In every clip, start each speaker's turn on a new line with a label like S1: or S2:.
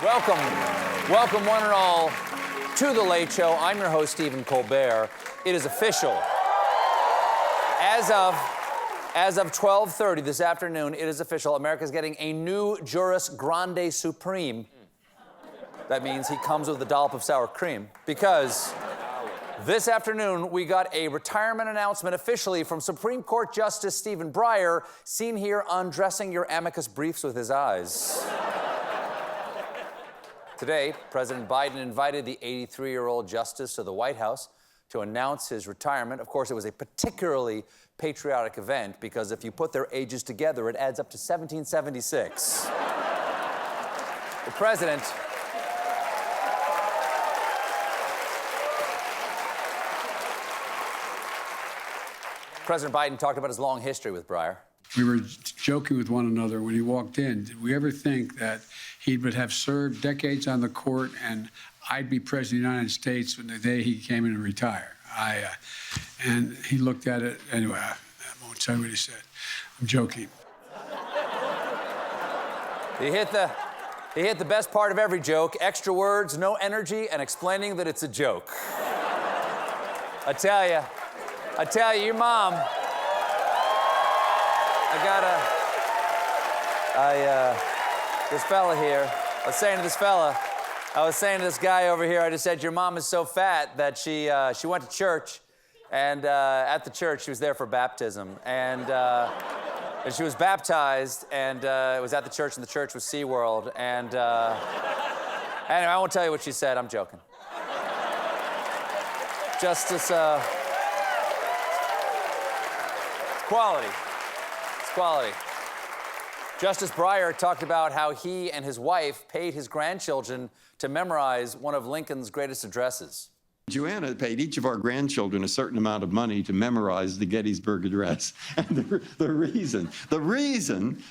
S1: Welcome, welcome one and all to The Late Show. I'm your host, Stephen Colbert. It is official. As of 12:30 this afternoon, it is official. America's getting a new Juris Grande Supreme. That means he comes with a dollop of sour cream, because this afternoon we got a retirement announcement officially from Supreme Court Justice Stephen Breyer, seen here undressing your amicus briefs with his eyes. Today, President Biden invited the 83-year-old justice to the White House to announce his retirement. Of course, it was a particularly patriotic event because if you put their ages together, it adds up to 1776. The President Biden talked about his long history with Breyer.
S2: We were joking with one another when he walked in. Did we ever think that he would have served decades on the court and I'd be president of the United States when the day he came in to retire? And he looked at it. Anyway, I won't tell you what he said. I'm joking.
S1: He hit the best part of every joke: extra words, no energy, and explaining that it's a joke. I tell you, your mom. This fella here, I was saying to this guy over here, I just said, your mom is so fat that she went to church, and at the church, she was there for baptism, and she was baptized, and it was at the church, and the church was SeaWorld, and anyway, I won't tell you what she said, I'm joking. Justice, quality. It's quality. Justice Breyer talked about how he and his wife paid his grandchildren to memorize one of Lincoln's greatest addresses.
S3: Joanna paid each of our grandchildren a certain amount of money to memorize the Gettysburg Address. And the reason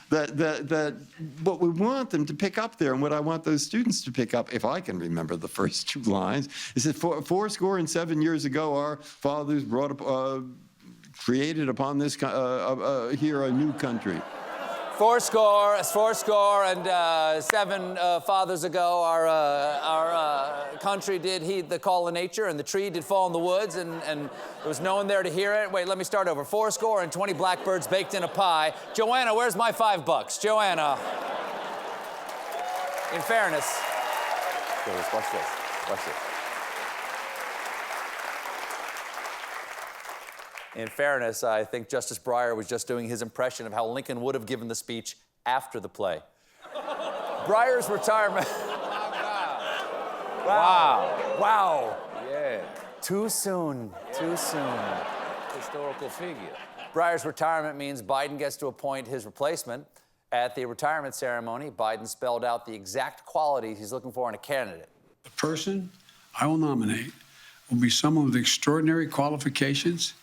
S3: that what we want them to pick up there and what I want those students to pick up, if I can remember the first two lines, is that 407 years ago, our fathers created upon this here a new country.
S1: Fourscore and seven fathers ago, our country did heed the call of nature, and the tree did fall in the woods, and there was no one there to hear it. Wait, let me start over. 420 blackbirds baked in a pie. Joanna, where's my $5? Joanna. In fairness. Watch this. In fairness, I think Justice Breyer was just doing his impression of how Lincoln would have given the speech after the play. Breyer's retirement. Wow.
S4: Yeah.
S1: Too soon.
S4: Historical figure.
S1: Breyer's retirement means Biden gets to appoint his replacement. At the retirement ceremony, Biden spelled out the exact qualities he's looking for in a candidate.
S2: The person I will nominate will be someone with extraordinary qualifications,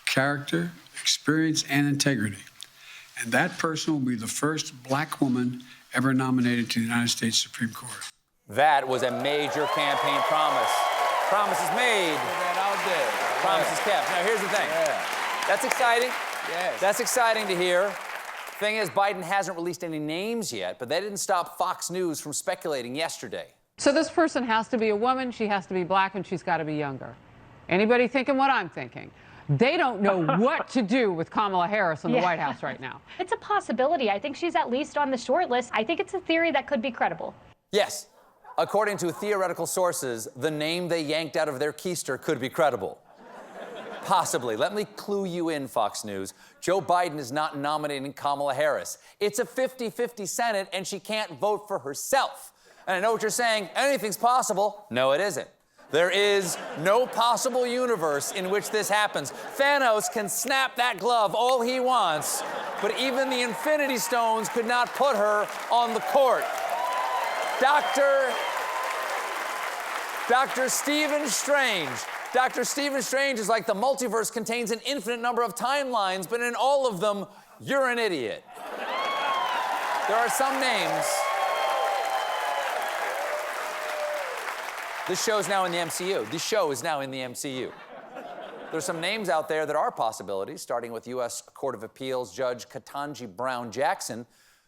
S2: character, experience, and integrity. And that person will be the first black woman ever nominated to the United States Supreme Court.
S1: That was a major campaign promise. Promise is made.
S4: Put that out there.
S1: Promise is kept. Now, here's the thing.
S4: Yeah.
S1: That's exciting.
S4: Yes.
S1: That's exciting to hear. Thing is, Biden hasn't released any names yet, but they didn't stop Fox News from speculating yesterday.
S5: So this person has to be a woman, she has to be black, and she's got to be younger. Anybody thinking what I'm thinking? They don't know what to do with Kamala Harris in the White House right now.
S6: It's a possibility. I think she's at least on the short list. I think it's a theory that could be credible.
S1: Yes. According to theoretical sources, the name they yanked out of their keister could be credible. Possibly. Let me clue you in, Fox News. Joe Biden is not nominating Kamala Harris. It's a 50-50 Senate, and she can't vote for herself. And I know what you're saying. Anything's possible. No, it isn't. There is no possible universe in which this happens. Thanos can snap that glove all he wants, but even the Infinity Stones could not put her on the court. Dr. Stephen Strange. Dr. Stephen Strange is like the multiverse contains an infinite number of timelines, but in all of them, you're an idiot. There are some names. This show is now in the MCU. This show is now in the MCU. There's some names out there that are possibilities, starting with U.S. Court of Appeals Judge Ketanji Brown Jackson.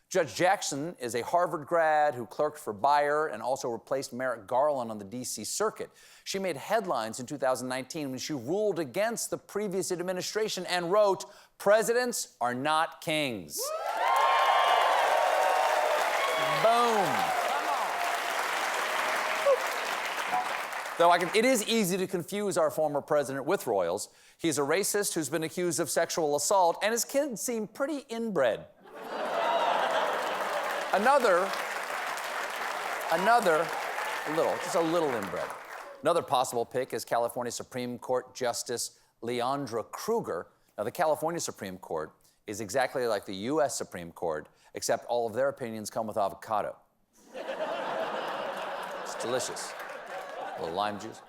S1: Judge Jackson is a Harvard grad who clerked for Breyer and also replaced Merrick Garland on the D.C. Circuit. She made headlines in 2019 when she ruled against the previous administration and wrote, "Presidents are not kings." Boom. Though it is easy to confuse our former president with royals. He's a racist who's been accused of sexual assault, and his kids seem pretty inbred. Just a little inbred. Another possible pick is California Supreme Court Justice Leandra Kruger. Now, the California Supreme Court is exactly like the U.S. Supreme Court, except all of their opinions come with avocado. It's delicious. A little lime juice.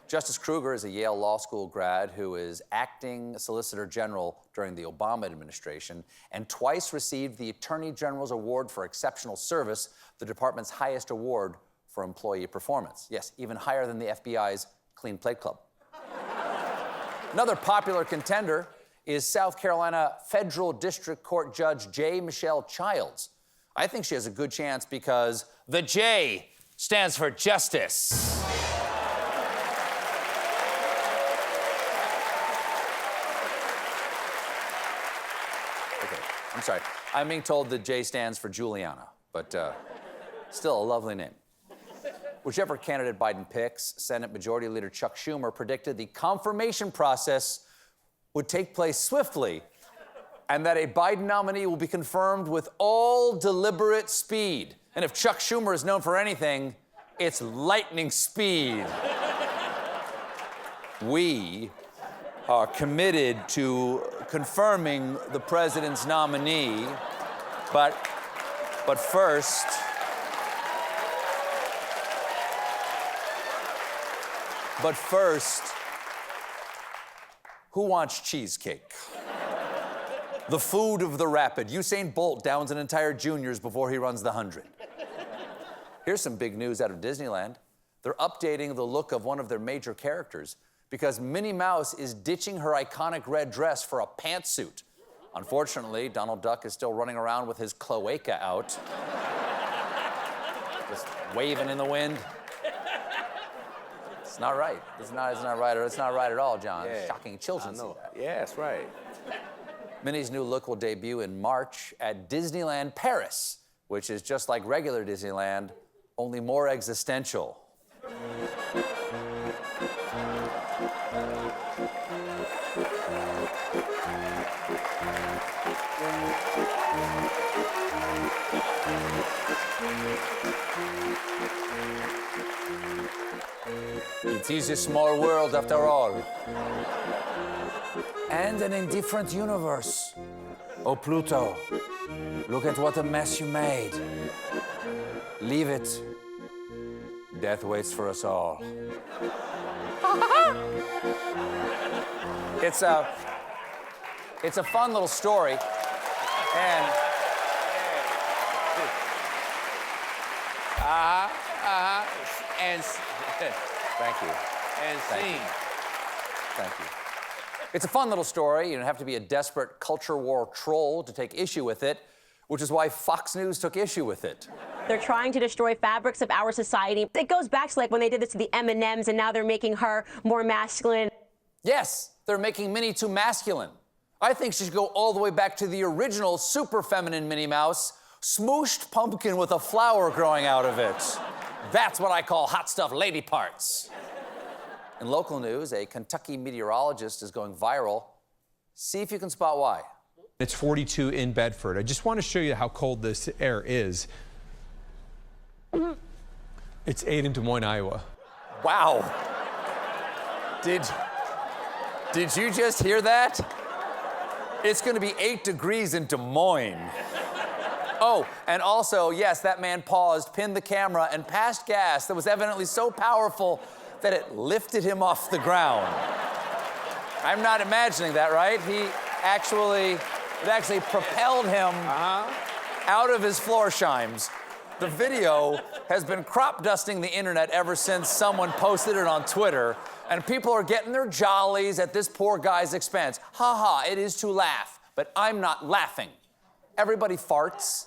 S1: Justice Kruger is a Yale Law School grad who is acting Solicitor General during the Obama administration and twice received the Attorney General's Award for Exceptional Service, the department's highest award for employee performance. Yes, even higher than the FBI's Clean Plate Club. Another popular contender is South Carolina Federal District Court Judge J. Michelle Childs. I think she has a good chance because the J stands for justice. I'm sorry. I'm being told that J stands for Juliana, but still a lovely name. Whichever candidate Biden picks, Senate Majority Leader Chuck Schumer predicted the confirmation process would take place swiftly and that a Biden nominee will be confirmed with all deliberate speed. And if Chuck Schumer is known for anything, it's lightning speed. We are committed to confirming the president's nominee, but first, who wants cheesecake? The food of the rapid. Usain Bolt downs an entire juniors before he runs the 100. Here's some big news out of Disneyland. They're updating the look of one of their major characters because Minnie Mouse is ditching her iconic red dress for a pantsuit. Unfortunately, Donald Duck is still running around with his cloaca out, just waving in the wind. It's not right. It's not right. It's not right at all, John.
S4: Yeah,
S1: shocking. Children see that.
S4: Yeah, that's right.
S1: Minnie's new look will debut in March at Disneyland Paris, which is just like regular Disneyland, only more existential. It is a small world after all. And an indifferent universe. Oh, Pluto, look at what a mess you made. Leave it. Death waits for us all. It's a fun little story. And
S4: And
S1: thank you.
S4: And sing.
S1: Thank you. It's a fun little story. You don't have to be a desperate culture war troll to take issue with it, which is why Fox News took issue with it.
S7: They're trying to destroy fabrics of our society. It goes back to like when they did this to the M&Ms, and now they're making her more masculine.
S1: Yes, they're making Minnie too masculine. I think she should go all the way back to the original super feminine Minnie Mouse, smooshed pumpkin with a flower growing out of it. That's what I call hot stuff lady parts. In local news, a Kentucky meteorologist is going viral. See if you can spot why.
S8: It's 42 in Bedford. I just want to show you how cold this air is. It's 8 in Des Moines, Iowa.
S1: Wow. Did you just hear that? It's going to be 8 degrees in Des Moines. Oh, and also, yes, that man paused, pinned the camera, and passed gas that was evidently so powerful that it lifted him off the ground. I'm not imagining that, right? It actually propelled him out of his floor chimes. The video has been crop dusting the internet ever since someone posted it on Twitter, and people are getting their jollies at this poor guy's expense. Ha ha, it is to laugh, but I'm not laughing. Everybody farts.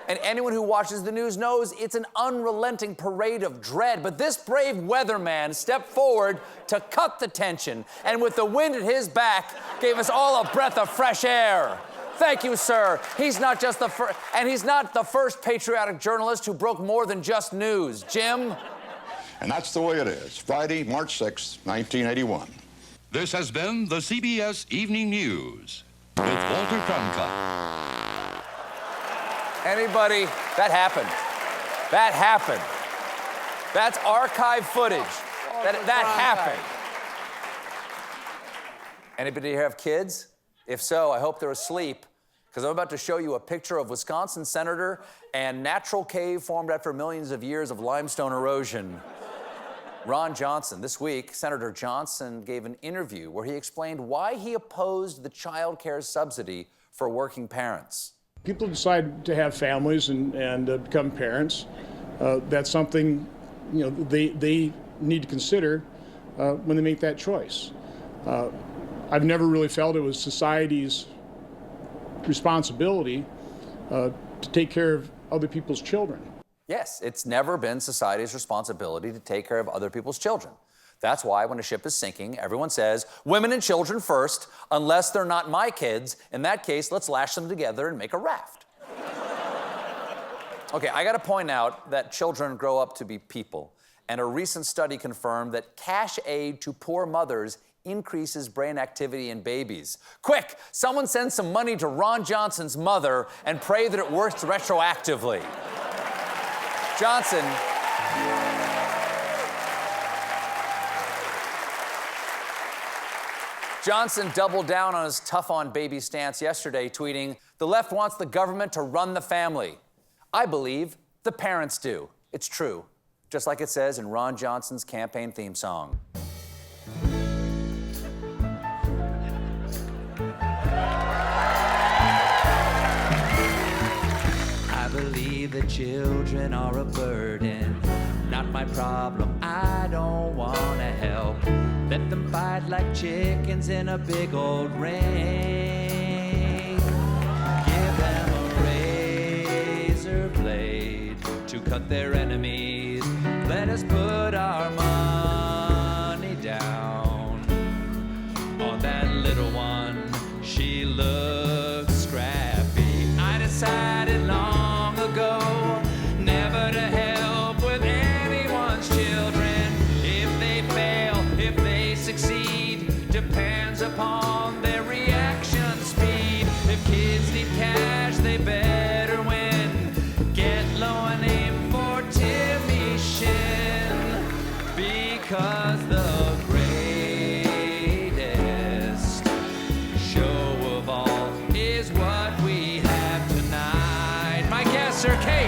S1: And anyone who watches the news knows it's an unrelenting parade of dread. But this brave weatherman stepped forward to cut the tension, and with the wind at his back, gave us all a breath of fresh air. Thank you, sir. He's not just the first, and he's not the first patriotic journalist who broke more than just news. Jim?
S9: And that's the way it is. Friday, March 6, 1981.
S10: This has been the CBS Evening News with Walter Cronkite.
S1: Anybody? That happened. That happened. That's archive footage. That happened. Anybody here have kids? If so, I hope they're asleep, because I'm about to show you a picture of Wisconsin Senator and natural cave formed after millions of years of limestone erosion. Ron Johnson. This week, Senator Johnson gave an interview where he explained why he opposed the child care subsidy for working parents.
S11: People decide to have families and become parents. That's something, you know, they need to consider when they make that choice. I've never really felt it was society's responsibility to take care of other people's children.
S1: Yes, it's never been society's responsibility to take care of other people's children. That's why when a ship is sinking, everyone says, women and children first, unless they're not my kids. In that case, let's lash them together and make a raft. Okay, I gotta point out that children grow up to be people, and a recent study confirmed that cash aid to poor mothers increases brain activity in babies. Quick, someone send some money to Ron Johnson's mother and pray that it works retroactively. Johnson. Johnson doubled down on his tough-on-baby stance yesterday, tweeting, "The left wants the government to run the family. I believe the parents do." It's true, just like it says in Ron Johnson's campaign theme song.
S12: I believe that children are a burden, not my problem. I don't want to help. Let them fight like chickens in a big old ring. Give them a razor blade to cut their enemies. Let us put our money down on that little one. She looks scrappy. I decided long ago never to help with anyone's children. If they fail, if they succeed, depends upon their reaction speed. If kids need cash, they better win. Get low and aim for Timmy Shin, because the greatest show of all is what we have tonight. My guests are Kate.